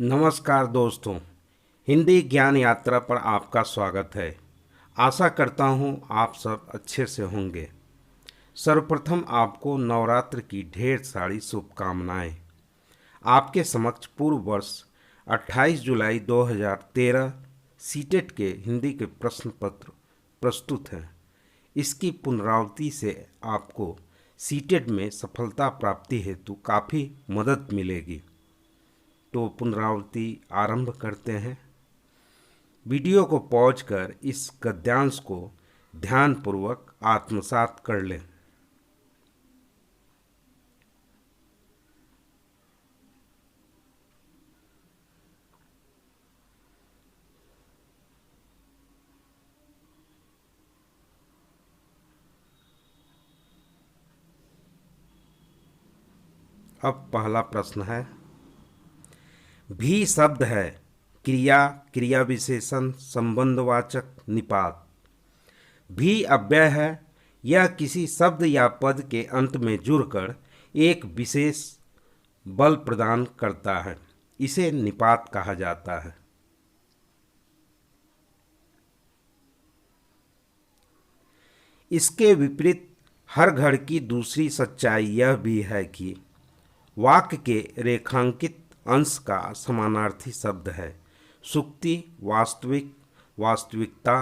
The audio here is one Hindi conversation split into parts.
नमस्कार दोस्तों, हिंदी ज्ञान यात्रा पर आपका स्वागत है। आशा करता हूँ आप सब अच्छे से होंगे। सर्वप्रथम आपको नवरात्र की ढेर सारी शुभकामनाएं। आपके समक्ष पूर्व वर्ष 28 जुलाई 2013 सीटेट के हिंदी के प्रश्न पत्र प्रस्तुत हैं। इसकी पुनरावृत्ति से आपको सीटेट में सफलता प्राप्ति हेतु काफ़ी मदद मिलेगी। तो पुनरावृत्ति आरंभ करते हैं। वीडियो को पॉज कर इस गद्यांश को ध्यानपूर्वक आत्मसात कर लें। अब पहला प्रश्न है, भी शब्द है क्रिया, क्रिया विशेषण, संबंधवाचक, निपात। भी अव्यय है, यह किसी शब्द या पद के अंत में जुड़कर एक विशेष बल प्रदान करता है, इसे निपात कहा जाता है। इसके विपरीत हर घर की दूसरी सच्चाई यह भी है कि वाक्य के रेखांकित अंश का समानार्थी शब्द है सुक्ति, वास्तविक, वास्तविकता,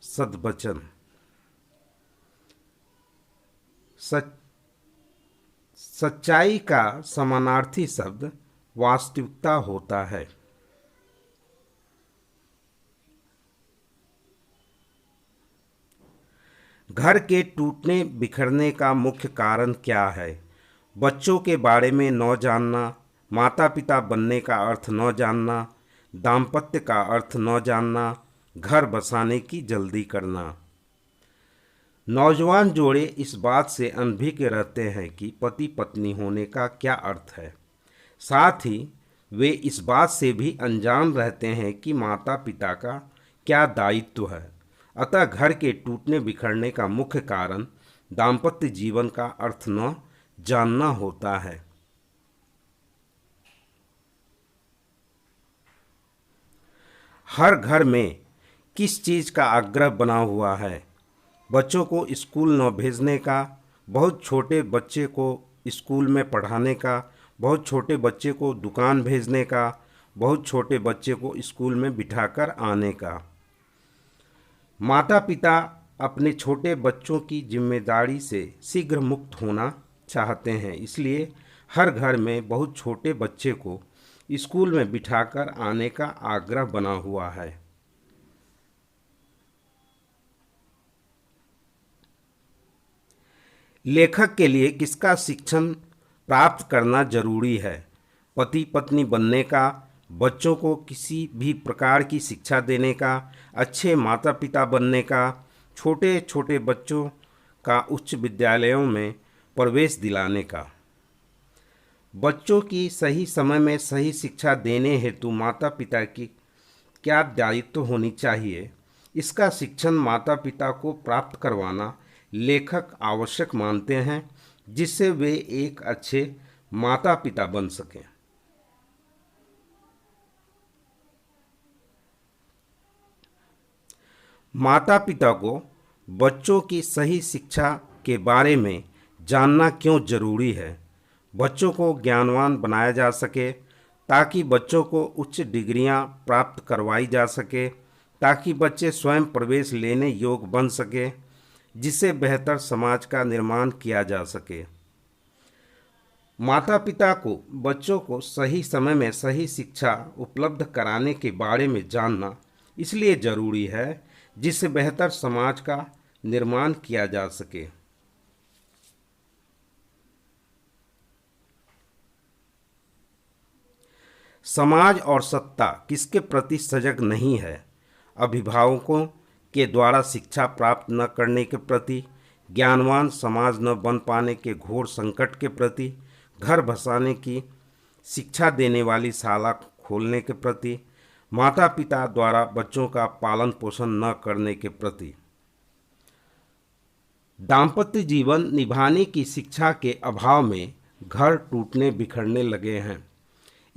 सद्वचन। सच्चाई का समानार्थी शब्द वास्तविकता होता है। घर के टूटने बिखरने का मुख्य कारण क्या है? बच्चों के बारे में न जानना, माता पिता बनने का अर्थ न जानना, दाम्पत्य का अर्थ न जानना, घर बसाने की जल्दी करना। नौजवान जोड़े इस बात से अनभिज्ञ रहते हैं कि पति पत्नी होने का क्या अर्थ है। साथ ही वे इस बात से भी अनजान रहते हैं कि माता पिता का क्या दायित्व है। अतः घर के टूटने बिखरने का मुख्य कारण दाम्पत्य जीवन का अर्थ न जानना होता है। हर घर में किस चीज़ का आग्रह बना हुआ है? बच्चों को स्कूल न भेजने का, बहुत छोटे बच्चे को स्कूल में पढ़ाने का, बहुत छोटे बच्चे को दुकान भेजने का, बहुत छोटे बच्चे को स्कूल में बिठाकर आने का। माता पिता अपने छोटे बच्चों की जिम्मेदारी से शीघ्र मुक्त होना चाहते हैं, इसलिए हर घर में बहुत छोटे बच्चे को स्कूल में बिठाकर आने का आग्रह बना हुआ है। लेखक के लिए किसका शिक्षण प्राप्त करना जरूरी है? पति पत्नी बनने का, बच्चों को किसी भी प्रकार की शिक्षा देने का, अच्छे माता पिता बनने का, छोटे छोटे बच्चों का उच्च विद्यालयों में प्रवेश दिलाने का। बच्चों की सही समय में सही शिक्षा देने हेतु माता पिता की क्या दायित्व होनी चाहिए, इसका शिक्षण माता पिता को प्राप्त करवाना लेखक आवश्यक मानते हैं, जिससे वे एक अच्छे माता पिता बन सकें। माता पिता को बच्चों की सही शिक्षा के बारे में जानना क्यों जरूरी है? बच्चों को ज्ञानवान बनाया जा सके, ताकि बच्चों को उच्च डिग्रियां प्राप्त करवाई जा सके, ताकि बच्चे स्वयं प्रवेश लेने योग्य बन सके, जिससे बेहतर समाज का निर्माण किया जा सके। माता पिता को बच्चों को सही समय में सही शिक्षा उपलब्ध कराने के बारे में जानना इसलिए जरूरी है, जिससे बेहतर समाज का निर्माण किया जा सके। समाज और सत्ता किसके प्रति सजग नहीं है? अभिभावकों के द्वारा शिक्षा प्राप्त न करने के प्रति, ज्ञानवान समाज न बन पाने के घोर संकट के प्रति, घर बसाने की शिक्षा देने वाली शाला खोलने के प्रति, माता पिता द्वारा बच्चों का पालन पोषण न करने के प्रति। दाम्पत्य जीवन निभाने की शिक्षा के अभाव में घर टूटने बिखरने लगे हैं।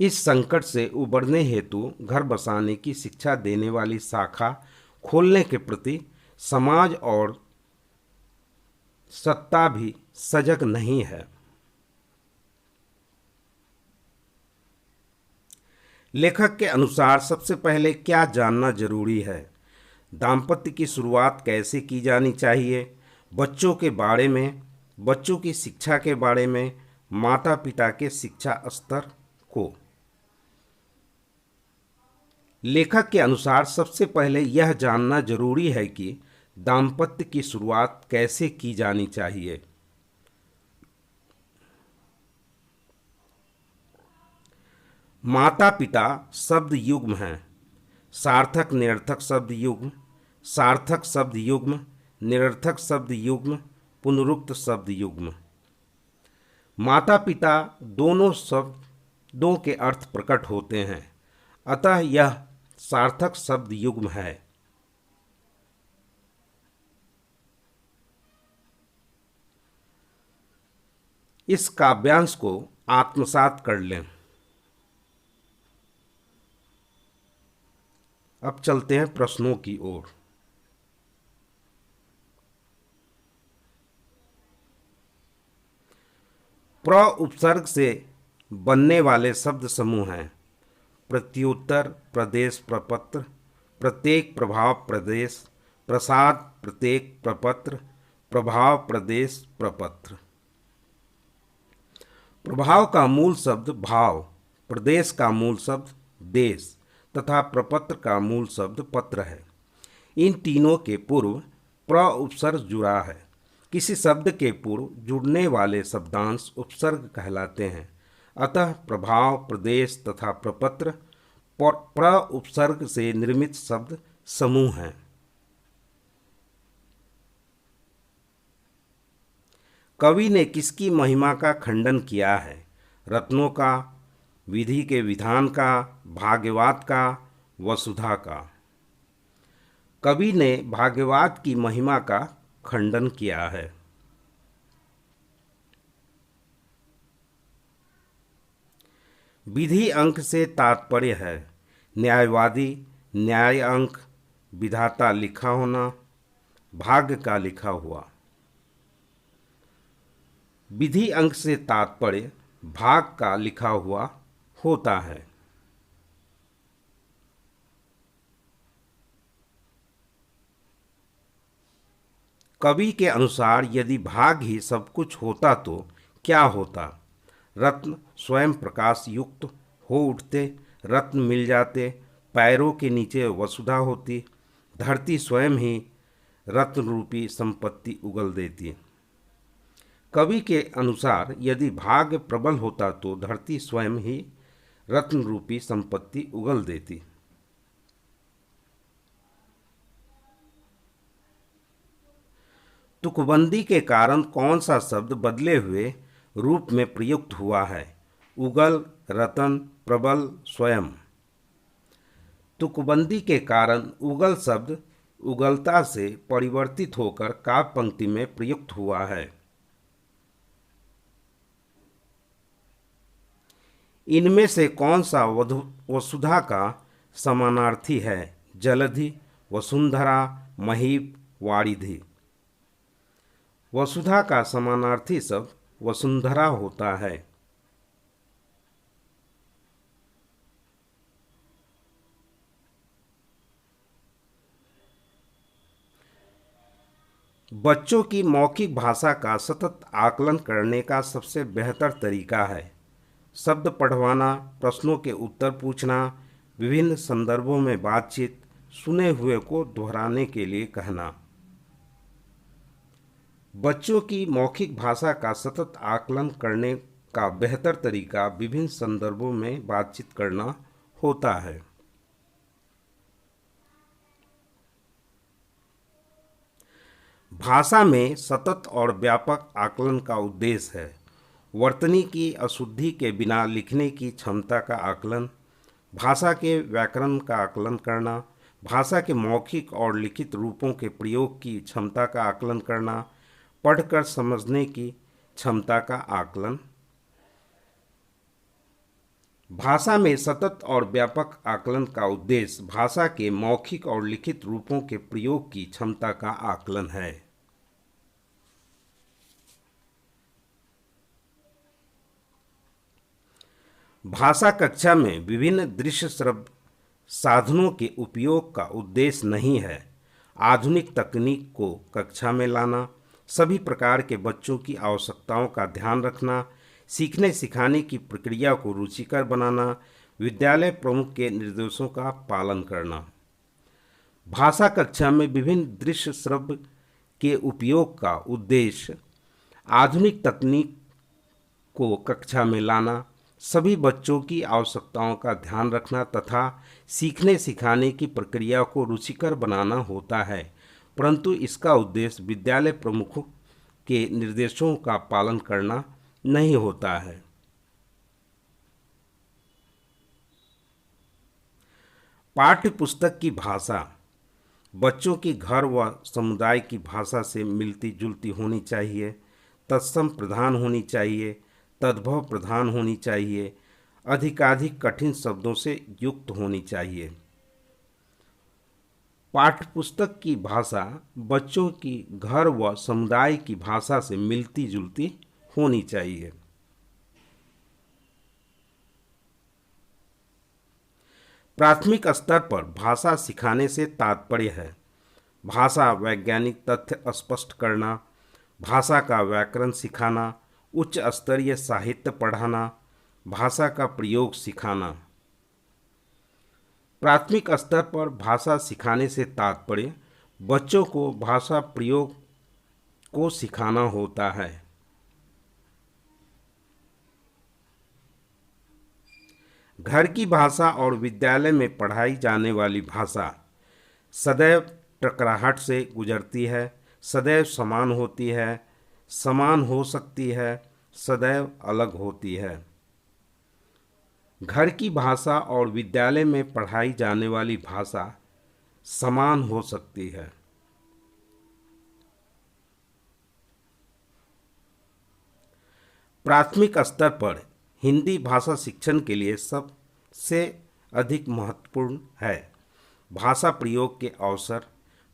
इस संकट से उबरने हेतु घर बसाने की शिक्षा देने वाली शाखा खोलने के प्रति समाज और सत्ता भी सजग नहीं है। लेखक के अनुसार सबसे पहले क्या जानना जरूरी है? दाम्पत्य की शुरुआत कैसे की जानी चाहिए, बच्चों के बारे में, बच्चों की शिक्षा के बारे में, माता पिता के शिक्षा स्तर को। लेखक के अनुसार सबसे पहले यह जानना जरूरी है कि दाम्पत्य की शुरुआत कैसे की जानी चाहिए। माता पिता शब्द युग्म हैं। सार्थक निरर्थक शब्द युग्म, सार्थक शब्द युग्म, निरर्थक शब्द युग्म, पुनरुक्त शब्द युग्म। माता पिता दोनों शब्दों के अर्थ प्रकट होते हैं, अतः यह सार्थक शब्द युग्म है। इस काव्यांश को आत्मसात कर लें। अब चलते हैं प्रश्नों की ओर। प्र उपसर्ग से बनने वाले शब्द समूह हैं प्रत्युत्तर, प्रदेश, प्रपत्र, प्रत्येक, प्रभाव, प्रदेश, प्रसाद, प्रत्येक, प्रपत्र, प्रभाव, प्रदेश, प्रपत्र। प्रभाव का मूल शब्द भाव, प्रदेश का मूल शब्द देश तथा प्रपत्र का मूल शब्द पत्र है। इन तीनों के पूर्व प्र उपसर्ग जुड़ा है। किसी शब्द के पूर्व जुड़ने वाले शब्दांश उपसर्ग कहलाते हैं। अतः प्रभाव, प्रदेश तथा प्रपत्र प्र उपसर्ग से निर्मित शब्द समूह हैं। कवि ने किसकी महिमा का खंडन किया है? रत्नों का, विधि के विधान का, भाग्यवाद का, वसुधा का। कवि ने भाग्यवाद की महिमा का खंडन किया है। विधि अंक से तात्पर्य है न्यायवादी, न्याय अंक, विधाता लिखा होना, भाग्य का लिखा हुआ। विधि अंक से तात्पर्य भाग का लिखा हुआ होता है। कवि के अनुसार यदि भाग ही सब कुछ होता तो क्या होता? रत्न स्वयं प्रकाश युक्त हो उठते, रत्न मिल जाते, पैरों के नीचे वसुधा होती, धरती स्वयं ही रत्न रूपी संपत्ति उगल देती। कवि के अनुसार यदि भाग्य प्रबल होता तो धरती स्वयं ही रत्न रूपी संपत्ति उगल देती। तुकबंदी के कारण कौन सा शब्द बदले हुए रूप में प्रयुक्त हुआ है? उगल, रतन, प्रबल, स्वयं। तुकबंदी के कारण उगल शब्द उगलता से परिवर्तित होकर काव्य पंक्ति में प्रयुक्त हुआ है। इनमें से कौन सा वसुधा का समानार्थी है? जलधि, वसुंधरा, महीप, वारिधि। वसुधा का समानार्थी शब्द वसुंधरा होता है। बच्चों की मौखिक भाषा का सतत आकलन करने का सबसे बेहतर तरीका है शब्द पढ़वाना, प्रश्नों के उत्तर पूछना, विभिन्न संदर्भों में बातचीत, सुने हुए को दोहराने के लिए कहना। बच्चों की मौखिक भाषा का सतत आकलन करने का बेहतर तरीका विभिन्न संदर्भों में बातचीत करना होता है। भाषा में सतत और व्यापक आकलन का उद्देश्य है वर्तनी की अशुद्धि के बिना लिखने की क्षमता का आकलन, भाषा के व्याकरण का आकलन करना, भाषा के मौखिक और लिखित रूपों के प्रयोग की क्षमता का आकलन करना, पढ़कर समझने की क्षमता का आकलन भाषा में सतत और व्यापक आकलन का उद्देश्य भाषा के मौखिक और लिखित रूपों के प्रयोग की क्षमता का आकलन है। भाषा कक्षा में विभिन्न दृश्य श्रव्य साधनों के उपयोग का उद्देश्य नहीं है आधुनिक तकनीक को कक्षा में लाना, सभी प्रकार के बच्चों की आवश्यकताओं का ध्यान रखना, सीखने सिखाने की प्रक्रिया को रुचिकर बनाना, विद्यालय प्रमुख के निर्देशों का पालन करना। भाषा कक्षा में विभिन्न दृश्य श्रव्य के उपयोग का उद्देश्य आधुनिक तकनीक को कक्षा में लाना, सभी बच्चों की आवश्यकताओं का ध्यान रखना तथा सीखने सिखाने की प्रक्रिया को रुचिकर बनाना होता है, परंतु इसका उद्देश्य विद्यालय प्रमुखों के निर्देशों का पालन करना नहीं होता है। पाठ्य पुस्तक की भाषा बच्चों की घर व समुदाय की भाषा से मिलती जुलती होनी चाहिए, तत्सम प्रधान होनी चाहिए, तद्भव प्रधान होनी चाहिए, अधिकाधिक कठिन शब्दों से युक्त होनी चाहिए। पाठ्यपुस्तक की भाषा बच्चों की घर व समुदाय की भाषा से मिलती जुलती होनी चाहिए। प्राथमिक स्तर पर भाषा सिखाने से तात्पर्य है भाषा वैज्ञानिक तथ्य स्पष्ट करना, भाषा का व्याकरण सिखाना, उच्च स्तरीय साहित्य पढ़ाना, भाषा का प्रयोग सिखाना। प्राथमिक स्तर पर भाषा सिखाने से तात्पर्य बच्चों को भाषा प्रयोग को सिखाना होता है। घर की भाषा और विद्यालय में पढ़ाई जाने वाली भाषा सदैव टकराहट से गुजरती है, सदैव समान होती है, समान हो सकती है, सदैव अलग होती है। घर की भाषा और विद्यालय में पढ़ाई जाने वाली भाषा समान हो सकती है। प्राथमिक स्तर पर हिंदी भाषा शिक्षण के लिए सबसे अधिक महत्वपूर्ण है भाषा प्रयोग के अवसर,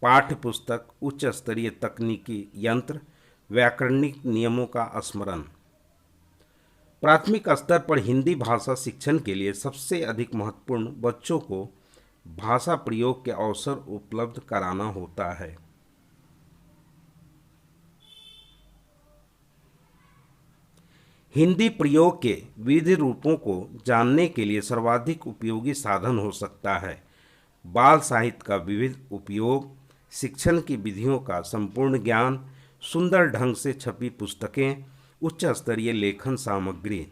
पाठ्य पुस्तक, उच्च स्तरीय तकनीकी यंत्र, व्याकरणिक नियमों का स्मरण। प्राथमिक स्तर पर हिंदी भाषा शिक्षण के लिए सबसे अधिक महत्वपूर्ण बच्चों को भाषा प्रयोग के अवसर उपलब्ध कराना होता है। हिंदी प्रयोग के विविध रूपों को जानने के लिए सर्वाधिक उपयोगी साधन हो सकता है बाल साहित्य का विविध उपयोग, शिक्षण की विधियों का संपूर्ण ज्ञान, सुंदर ढंग से छपी पुस्तकें, उच्च स्तरीय लेखन सामग्री।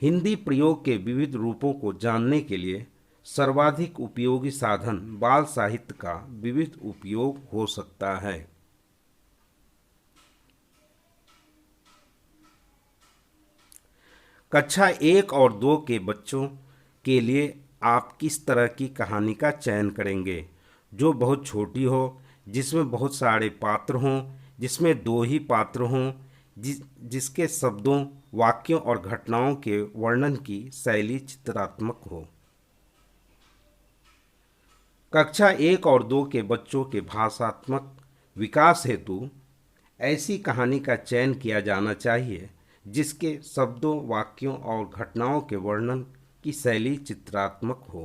हिंदी प्रयोग के विविध रूपों को जानने के लिए सर्वाधिक उपयोगी साधन बाल साहित्य का विविध उपयोग हो सकता है। कक्षा 1 और 2 के बच्चों के लिए आप किस तरह की कहानी का चयन करेंगे जो बहुत छोटी हो, जिसमें बहुत सारे पात्र हों, जिसमें 2 ही पात्र हों, जिसके शब्दों, वाक्यों और घटनाओं के वर्णन की शैली चित्रात्मक हो। कक्षा 1 और 2 के बच्चों के भाषात्मक विकास हेतु ऐसी कहानी का चयन किया जाना चाहिए जिसके शब्दों, वाक्यों और घटनाओं के वर्णन की शैली चित्रात्मक हो।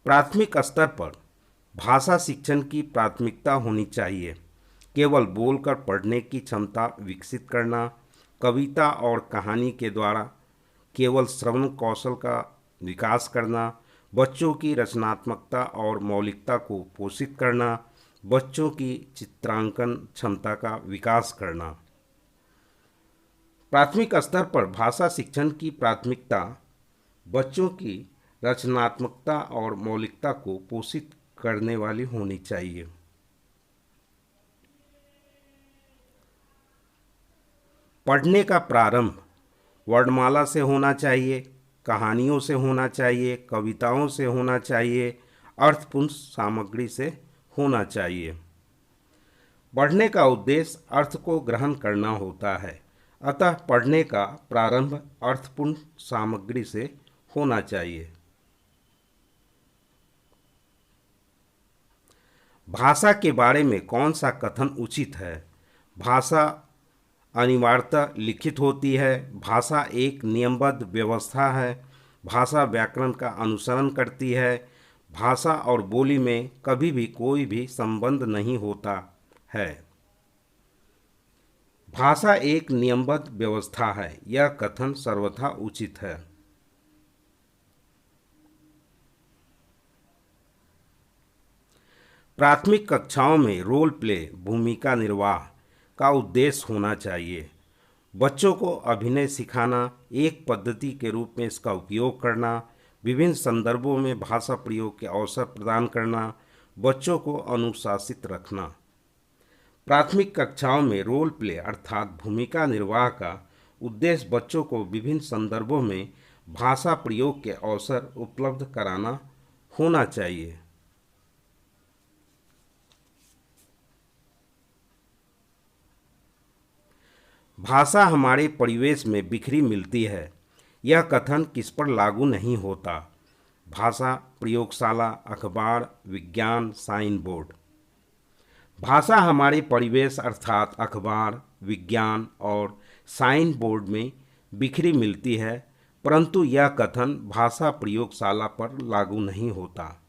प्राथमिक स्तर पर भाषा शिक्षण की प्राथमिकता होनी चाहिए केवल बोलकर पढ़ने की क्षमता विकसित करना, कविता और कहानी के द्वारा केवल श्रवण कौशल का विकास करना, बच्चों की रचनात्मकता और मौलिकता को पोषित करना, बच्चों की चित्रांकन क्षमता का विकास करना। प्राथमिक स्तर पर भाषा शिक्षण की प्राथमिकता बच्चों की रचनात्मकता और मौलिकता को पोषित करने वाली होनी चाहिए। पढ़ने का प्रारंभ वर्णमाला से होना चाहिए, कहानियों से होना चाहिए, कविताओं से होना चाहिए, अर्थपूर्ण सामग्री से होना चाहिए। पढ़ने का उद्देश्य अर्थ को ग्रहण करना होता है, अतः पढ़ने का प्रारंभ अर्थपूर्ण सामग्री से होना चाहिए। भाषा के बारे में कौन सा कथन उचित है? भाषा अनिवार्यतः लिखित होती है। भाषा एक नियमबद्ध व्यवस्था है। भाषा व्याकरण का अनुसरण करती है। भाषा और बोली में कभी भी कोई भी संबंध नहीं होता है। भाषा एक नियमबद्ध व्यवस्था है, यह कथन सर्वथा उचित है। प्राथमिक कक्षाओं में रोल प्ले भूमिका निर्वाह का उद्देश्य होना चाहिए। बच्चों को अभिनय सिखाना, एक पद्धति के रूप में इसका उपयोग करना, विभिन्न संदर्भों में भाषा प्रयोग के अवसर प्रदान करना, बच्चों को अनुशासित रखना। प्राथमिक कक्षाओं में रोल प्ले अर्थात भूमिका निर्वाह का उद्देश्य बच्चों को विभिन्न संदर्भों में भाषा प्रयोग के अवसर उपलब्ध कराना होना चाहिए। भाषा हमारे परिवेश में बिखरी मिलती है, यह कथन किस पर लागू नहीं होता? भाषा प्रयोगशाला, अखबार, विज्ञान, साइन बोर्ड। भाषा हमारे परिवेश अर्थात अखबार, विज्ञान और साइन बोर्ड में बिखरी मिलती है, परंतु यह कथन भाषा प्रयोगशाला पर लागू नहीं होता।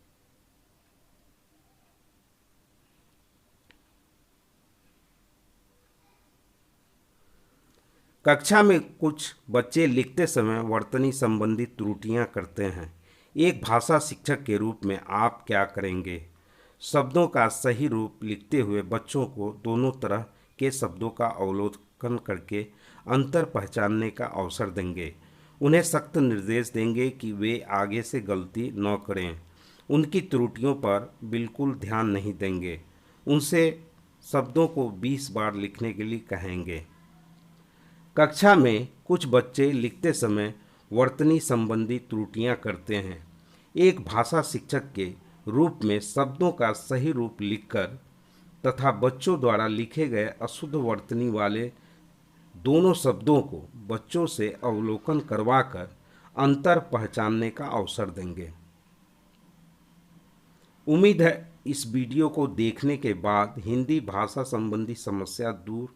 कक्षा में कुछ बच्चे लिखते समय वर्तनी संबंधी त्रुटियां करते हैं। एक भाषा शिक्षक के रूप में आप क्या करेंगे? शब्दों का सही रूप लिखते हुए बच्चों को दोनों तरह के शब्दों का अवलोकन करके अंतर पहचानने का अवसर देंगे। उन्हें सख्त निर्देश देंगे कि वे आगे से गलती न करें। उनकी त्रुटियों पर बिल्कुल ध्यान नहीं देंगे। उनसे शब्दों को 20 बार लिखने के लिए कहेंगे। कक्षा में कुछ बच्चे लिखते समय वर्तनी संबंधी त्रुटियां करते हैं। एक भाषा शिक्षक के रूप में शब्दों का सही रूप लिखकर तथा बच्चों द्वारा लिखे गए अशुद्ध वर्तनी वाले दोनों शब्दों को बच्चों से अवलोकन करवाकर अंतर पहचानने का अवसर देंगे। उम्मीद है इस वीडियो को देखने के बाद हिंदी भाषा संबंधी समस्या दूर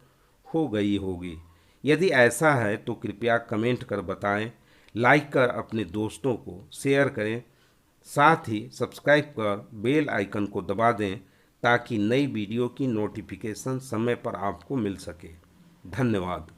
हो गई होगी। यदि ऐसा है तो कृपया कमेंट कर बताएं, लाइक कर अपने दोस्तों को शेयर करें, साथ ही सब्सक्राइब कर बेल आइकन को दबा दें ताकि नई वीडियो की नोटिफिकेशन समय पर आपको मिल सके। धन्यवाद।